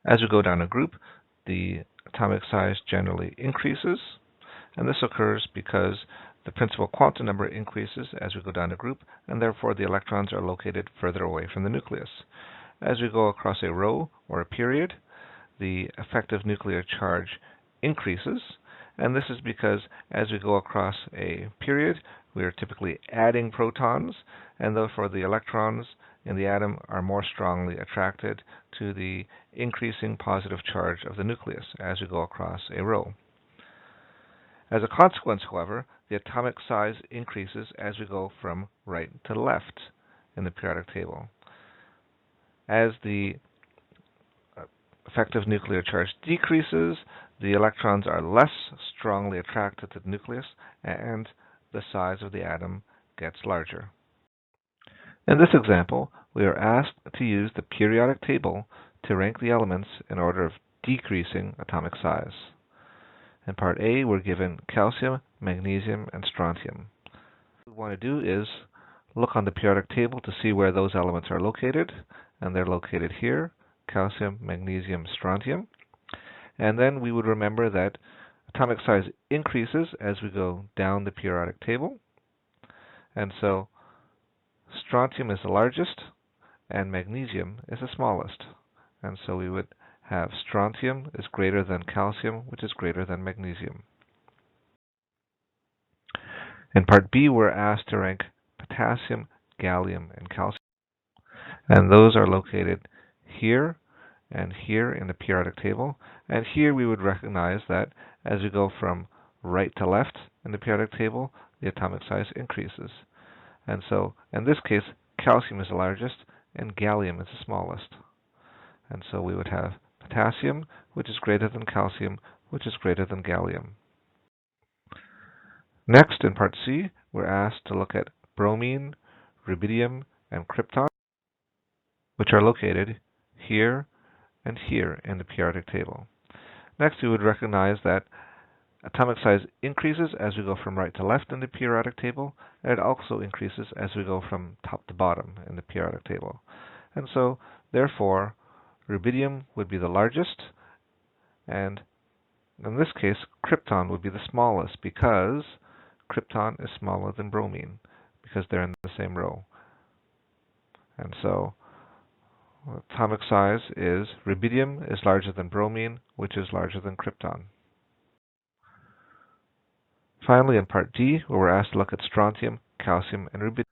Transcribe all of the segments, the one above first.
As we go down a group, the atomic size generally increases, and this occurs because the principal quantum number increases as we go down a group, and therefore the electrons are located further away from the nucleus. As we go across a row or a period, the effective nuclear charge increases, and this is because as we go across a period, we are typically adding protons, and therefore the electrons in the atom are more strongly attracted to the increasing positive charge of the nucleus as we go across a row. As a consequence, however, the atomic size increases as we go from right to left in the periodic table. As the effective nuclear charge decreases, the electrons are less strongly attracted to the nucleus, and the size of the atom gets larger. In this example, we are asked to use the periodic table to rank the elements in order of decreasing atomic size. In part A, we're given calcium, magnesium, and strontium. What we want to do is look on the periodic table to see where those elements are located, and they're located here: calcium, magnesium, strontium. And then we would remember that atomic size increases as we go down the periodic table. And so strontium is the largest and magnesium is the smallest. And so we would have strontium is greater than calcium, which is greater than magnesium. In part B, we're asked to rank potassium, gallium, and calcium. And those are located here and here in the periodic table. And here we would recognize that as we go from right to left in the periodic table, the atomic size increases. And so in this case, calcium is the largest and gallium is the smallest. And so we would have potassium, which is greater than calcium, which is greater than gallium. Next, in part C, we're asked to look at bromine, rubidium, and krypton, which are located here and here in the periodic table. Next, we would recognize that atomic size increases as we go from right to left in the periodic table, and it also increases as we go from top to bottom in the periodic table. And so, therefore, rubidium would be the largest, and in this case, krypton would be the smallest because krypton is smaller than bromine because they're in the same row. And so, atomic size is rubidium is larger than bromine, which is larger than krypton. Finally, in part D, where we're asked to look at strontium, calcium, and rubidium.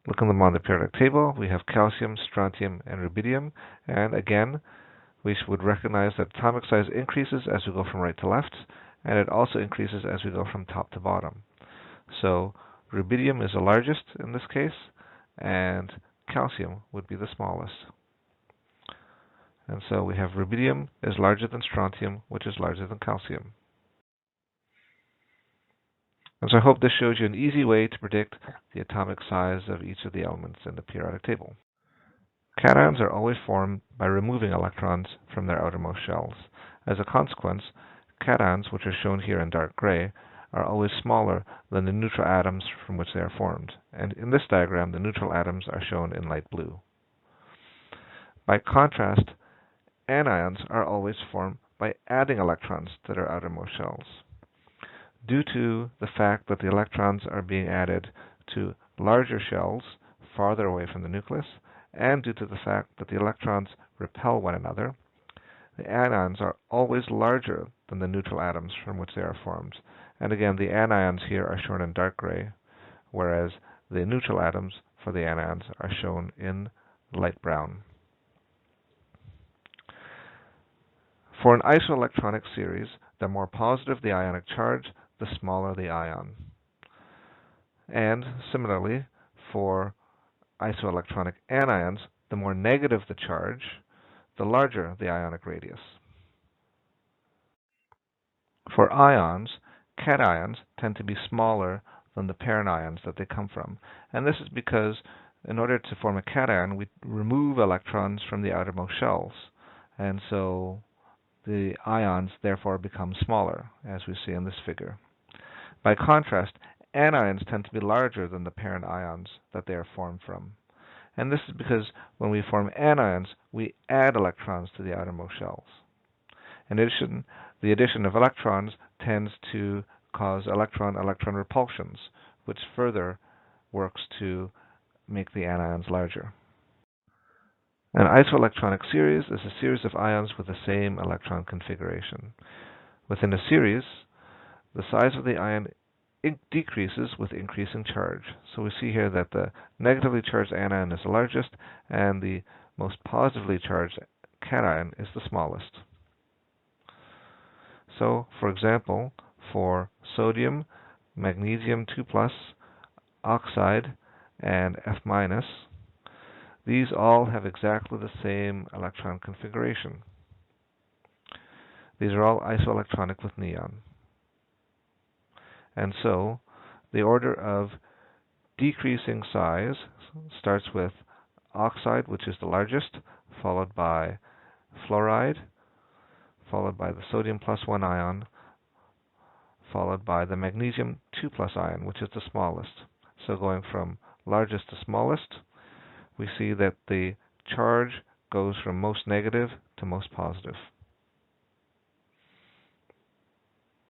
Looking them on the periodic table, we have calcium, strontium, and rubidium, and again, we would recognize that atomic size increases as we go from right to left, and it also increases as we go from top to bottom. So rubidium is the largest in this case, and calcium would be the smallest. And so we have rubidium is larger than strontium, which is larger than calcium. And so I hope this shows you an easy way to predict the atomic size of each of the elements in the periodic table. Cations are always formed by removing electrons from their outermost shells. As a consequence, cations, which are shown here in dark gray, are always smaller than the neutral atoms from which they are formed. And in this diagram, the neutral atoms are shown in light blue. By contrast, anions are always formed by adding electrons to their outermost shells. Due to the fact that the electrons are being added to larger shells farther away from the nucleus, and due to the fact that the electrons repel one another, the anions are always larger than the neutral atoms from which they are formed. And again, the anions here are shown in dark gray, whereas the neutral atoms for the anions are shown in light brown. For an isoelectronic series, the more positive the ionic charge, the smaller the ion. And similarly, for isoelectronic anions, the more negative the charge, the larger the ionic radius. For ions, cations tend to be smaller than the parent ions that they come from. And this is because in order to form a cation, we remove electrons from the outermost shells. And so the ions therefore become smaller, as we see in this figure. By contrast, anions tend to be larger than the parent ions that they are formed from. And this is because when we form anions, we add electrons to the outermost shells. In addition, the addition of electrons tends to cause electron-electron repulsions, which further works to make the anions larger. An isoelectronic series is a series of ions with the same electron configuration. Within a series, the size of the ion decreases with increasing charge. So we see here that the negatively charged anion is the largest and the most positively charged cation is the smallest. So, for example, for sodium, magnesium 2+, oxide, and F-, these all have exactly the same electron configuration. These are all isoelectronic with neon. And so, the order of decreasing size starts with oxide, which is the largest, followed by fluoride, followed by the sodium +1 ion, followed by the magnesium 2+ ion, which is the smallest. So going from largest to smallest, we see that the charge goes from most negative to most positive.